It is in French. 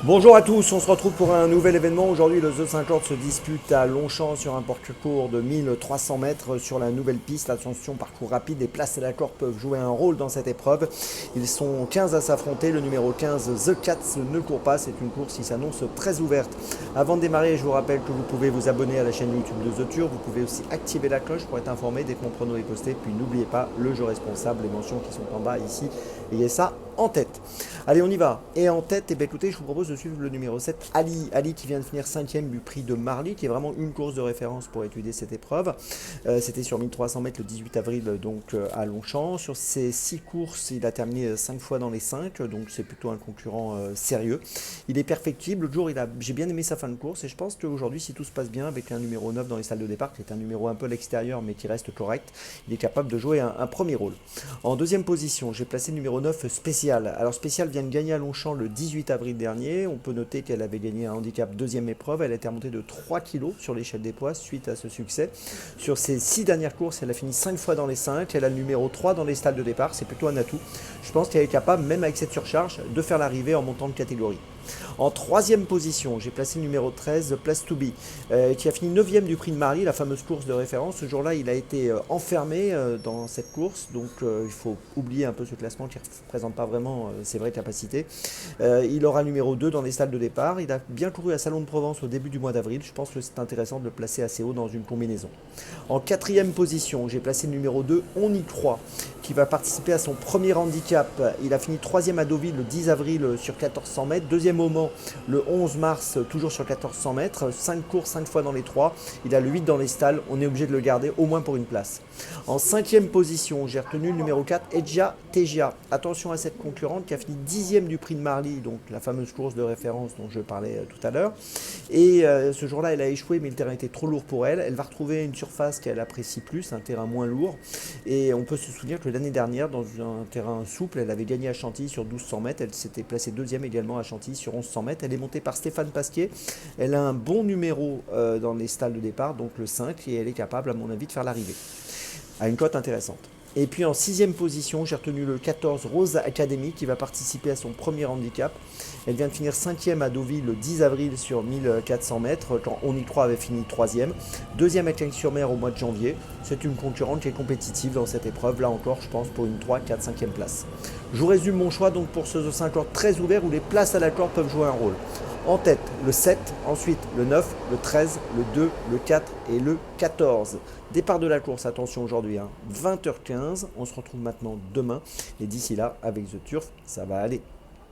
Bonjour à tous, on se retrouve pour un nouvel événement. Aujourd'hui, le The 50 se dispute à Longchamp sur un parcours de 1300 mètres sur la nouvelle piste. Attention, parcours rapide, les places à l'accord peuvent jouer un rôle dans cette épreuve. Ils sont 15 à s'affronter. Le numéro 15, The Cats, ne court pas. C'est une course qui s'annonce très ouverte. Avant de démarrer, je vous rappelle que vous pouvez vous abonner à la chaîne YouTube de The Tour. Vous pouvez aussi activer la cloche pour être informé dès que mon prono est posté. Puis n'oubliez pas le jeu responsable, les mentions qui sont en bas ici. Ayez ça en tête. Allez, on y va. Et en tête, écoutez, je vous propose de suivre le numéro 7, Ali. Ali qui vient de finir 5ème du prix de Marly, qui est vraiment une course de référence pour étudier cette épreuve. C'était sur 1300 mètres le 18 avril donc à Longchamp. Sur ces 6 courses, il a terminé 5 fois dans les 5, donc c'est plutôt un concurrent sérieux. Il est perfectible. L'autre jour, j'ai bien aimé sa fin de course et je pense qu'aujourd'hui, si tout se passe bien, avec un numéro 9 dans les salles de départ, qui est un numéro un peu à l'extérieur mais qui reste correct, il est capable de jouer un premier rôle. En deuxième position, j'ai placé le numéro 9, Spécial. Alors Spécial vient de gagner à Longchamp le 18 avril dernier. On peut noter qu'elle avait gagné un handicap deuxième épreuve. Elle a été remontée de 3 kg sur l'échelle des poids suite à ce succès. Sur ses 6 dernières courses, elle a fini 5 fois dans les 5. Elle a le numéro 3 dans les stalles de départ. C'est plutôt un atout. Je pense qu'elle est capable, même avec cette surcharge, de faire l'arrivée en montant de catégorie. En troisième position, j'ai placé le numéro 13, Place to Be, qui a fini 9ème du prix de Marly, la fameuse course de référence. Ce jour-là, il a été enfermé dans cette course, donc il faut oublier un peu ce classement qui ne représente pas vraiment ses vraies capacités. Il aura le numéro 2 dans les salles de départ. Il a bien couru à Salon de Provence au début du mois d'avril. Je pense que c'est intéressant de le placer assez haut dans une combinaison. En quatrième position, j'ai placé le numéro 2, On y croit, qui va participer à son premier handicap. Il a fini 3ème à Deauville le 10 avril sur 1400 mètres. Deuxième moment le 11 mars, toujours sur 1400 mètres. 5 courses, 5 fois dans les 3. Il a le 8 dans les stalles. On est obligé de le garder au moins pour une place. En cinquième position, j'ai retenu le numéro 4, Edja Tegia. Attention à cette concurrente qui a fini 10ème du prix de Marly, donc la fameuse course de référence dont je parlais tout à l'heure. Et ce jour-là, elle a échoué, mais le terrain était trop lourd pour elle. Elle va retrouver une surface qu'elle apprécie plus, un terrain moins lourd. Et on peut se souvenir que l'année dernière, dans un terrain souple, elle avait gagné à Chantilly sur 1200 mètres. Elle s'était placée deuxième également à Chantilly sur 1100 mètres. Elle est montée par Stéphane Pasquier. Elle a un bon numéro dans les stalles de départ, donc le 5, et elle est capable, à mon avis, de faire l'arrivée à une cote intéressante. Et puis en sixième position, j'ai retenu le 14, Rose Academy, qui va participer à son premier handicap. Elle vient de finir 5ème à Deauville le 10 avril sur 1400 mètres, quand On y croit avait fini 3ème. Deuxième à Cagnes-sur-Mer au mois de janvier. C'est une concurrente qui est compétitive dans cette épreuve, là encore, je pense, pour une 3, 4, 5e place. Je vous résume mon choix donc pour ce 50 très ouvert où les places à l'accord peuvent jouer un rôle. En tête, le 7, ensuite le 9, le 13, le 2, le 4 et le 14. Départ de la course, attention aujourd'hui, 20h15. On se retrouve maintenant demain. Et d'ici là, avec The Turf, ça va aller.